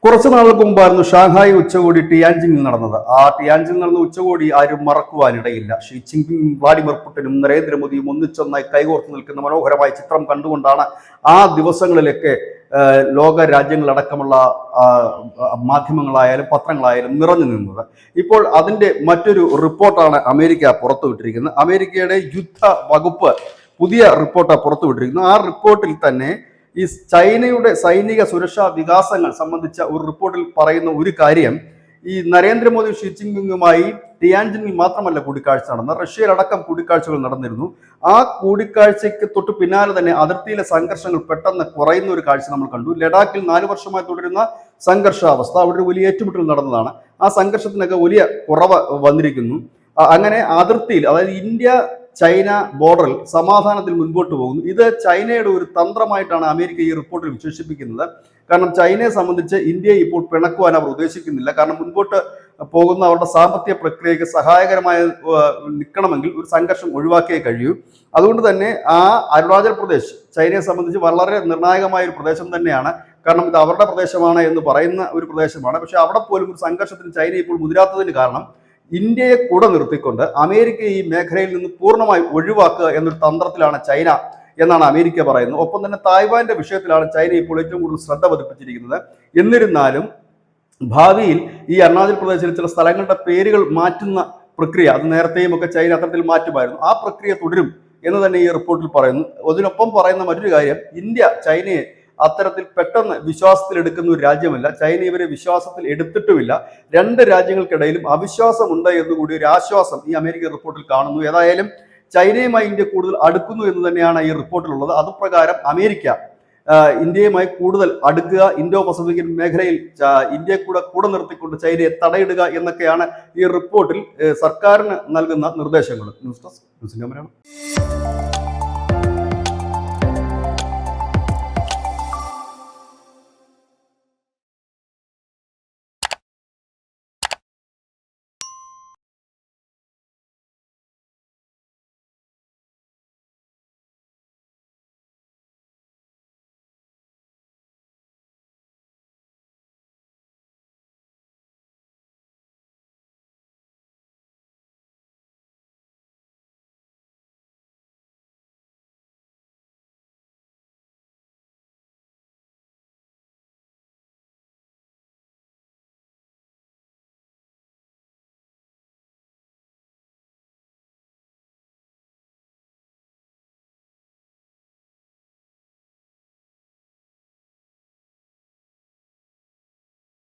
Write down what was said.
കുറച്ചു നാളുകൾക്ക് മുമ്പായിരുന്നു ഷാങ്ഹായ് ഉച്ചകോടി ടിയാൻജിനിൽ നടന്നത്. ആ ടിയാൻജിനിൽ നടന്ന ഉച്ചകോടി ആരും മറക്കുവാനിടയില്ല. ഷീ ജിൻപിങും വ്ളാഡിമിർ പുടിനും നരേന്ദ്രമോദിയും ഒന്നിച്ചൊന്നായി കൈകോർത്ത് നിൽക്കുന്ന മനോഹരമായ ചിത്രം കണ്ടുകൊണ്ടാണ് ആ ദിവസങ്ങളിലൊക്കെ ലോക രാജ്യങ്ങളടക്കമുള്ള മാധ്യമങ്ങളായാലും പത്രങ്ങളായാലും നിറഞ്ഞു നിന്നത്. ഇപ്പോൾ അതിന്റെ മറ്റൊരു റിപ്പോർട്ടാണ് അമേരിക്ക പുറത്തുവിട്ടിരിക്കുന്നത്. അമേരിക്കയുടെ യുദ്ധ വകുപ്പ് പുതിയ റിപ്പോർട്ടാണ് പുറത്തുവിട്ടിരിക്കുന്നത്. ആ റിപ്പോർട്ടിൽ തന്നെ ഈ ചൈനയുടെ സൈനിക സുരക്ഷാ വികാസങ്ങൾ സംബന്ധിച്ച ഒരു റിപ്പോർട്ടിൽ പറയുന്ന ഒരു കാര്യം, ഈ നരേന്ദ്രമോദി ഷീ ജിൻപിങ്ങുമായി ടിയാൻജിനിൽ മാത്രമല്ല കൂടിക്കാഴ്ച നടന്നത്, റഷ്യയിലടക്കം കൂടിക്കാഴ്ചകൾ നടന്നിരുന്നു. ആ കൂടിക്കാഴ്ചയ്ക്ക് തൊട്ട് പിന്നാലെ തന്നെ അതിർത്തിയിലെ സംഘർഷങ്ങൾ പെട്ടെന്ന് കുറയുന്ന ഒരു കാഴ്ച നമ്മൾ കണ്ടു. ലഡാക്കിൽ 4 വർഷമായി തുടരുന്ന സംഘർഷാവസ്ഥ, അവിടെ ഒരു വലിയ ഏറ്റുമുട്ടൽ നടന്നതാണ്. ആ സംഘർഷത്തിനൊക്കെ വലിയ കുറവ് വന്നിരിക്കുന്നു. അങ്ങനെ അതിർത്തിയിൽ, അതായത് ഇന്ത്യ ചൈന ബോർഡറിൽ സമാധാനത്തിൽ മുൻപോട്ട് പോകുന്നു. ഇത് ചൈനയുടെ ഒരു തന്ത്രമായിട്ടാണ് അമേരിക്ക ഈ റിപ്പോർട്ടിൽ വിശേഷിപ്പിക്കുന്നത്. കാരണം ചൈനയെ സംബന്ധിച്ച് ഇന്ത്യയെ ഇപ്പോൾ പിണക്കുവാൻ അവർ ഉദ്ദേശിക്കുന്നില്ല. കാരണം മുൻപോട്ട് പോകുന്ന അവരുടെ സാമ്പത്തിക പ്രക്രിയയ്ക്ക് സഹായകരമായി നിൽക്കണമെങ്കിൽ ഒരു സംഘർഷം ഒഴിവാക്കിയേ കഴിയൂ. അതുകൊണ്ട് തന്നെ ആ അരുണാചൽ പ്രദേശ് ചൈനയെ സംബന്ധിച്ച് വളരെ നിർണായകമായ ഒരു പ്രദേശം തന്നെയാണ്. കാരണം ഇത് അവരുടെ പ്രദേശമാണ് എന്ന് പറയുന്ന ഒരു പ്രദേശമാണ്. പക്ഷെ അവിടെ പോലും ഒരു സംഘർഷത്തിന് ചൈന ഇപ്പോൾ മുതിരാത്തതിന് കാരണം ഇന്ത്യയെ കൂടെ നിർത്തിക്കൊണ്ട് അമേരിക്ക ഈ മേഖലയിൽ നിന്ന് പൂർണ്ണമായി ഒഴിവാക്കുക എന്നൊരു തന്ത്രത്തിലാണ് ചൈന എന്നാണ് അമേരിക്ക പറയുന്നത്. ഒപ്പം തന്നെ തായ്വാന്റെ വിഷയത്തിലാണ് ചൈന ഇപ്പോൾ ഏറ്റവും കൂടുതൽ ശ്രദ്ധ പതിപ്പിച്ചിരിക്കുന്നത്. എന്നിരുന്നാലും ഭാവിയിൽ ഈ അരുണാചൽ പ്രദേശിലെ ചില സ്ഥലങ്ങളുടെ പേരുകൾ മാറ്റുന്ന പ്രക്രിയ, അത് നേരത്തെയും ഒക്കെ ചൈന അത്തരത്തിൽ മാറ്റുമായിരുന്നു, ആ പ്രക്രിയ തുടരും എന്ന് തന്നെ ഈ റിപ്പോർട്ടിൽ പറയുന്നു. അതിനൊപ്പം പറയുന്ന മറ്റൊരു കാര്യം, ഇന്ത്യ ചൈനയെ അത്തരത്തിൽ പെട്ടെന്ന് വിശ്വാസത്തിൽ എടുക്കുന്ന ഒരു രാജ്യമല്ല. ചൈന ഇവരെ വിശ്വാസത്തിൽ എടുത്തിട്ടുമില്ല. 2 രാജ്യങ്ങൾക്കിടയിലും അവിശ്വാസമുണ്ട് എന്നുകൂടി ഒരു ആശ്വാസം ഈ അമേരിക്കൻ റിപ്പോർട്ടിൽ കാണുന്നു. ഏതായാലും ചൈനയുമായി ഇന്ത്യ കൂടുതൽ അടുക്കുന്നു എന്ന് തന്നെയാണ് ഈ റിപ്പോർട്ടിലുള്ളത്. അതുപ്രകാരം അമേരിക്ക ഇന്ത്യയുമായി കൂടുതൽ അടുക്കുക, ഇൻഡോ പസഫിക്കൻ മേഖലയിൽ ഇന്ത്യയെ കൂടെ നിർത്തിക്കൊണ്ട് ചൈനയെ തടയിടുക എന്നൊക്കെയാണ് ഈ റിപ്പോർട്ടിൽ സർക്കാരിന് നൽകുന്ന നിർദ്ദേശങ്ങൾ. ന്യൂസ് ഡെസ്ക് ന്യൂസിന്റെ മലയാളം.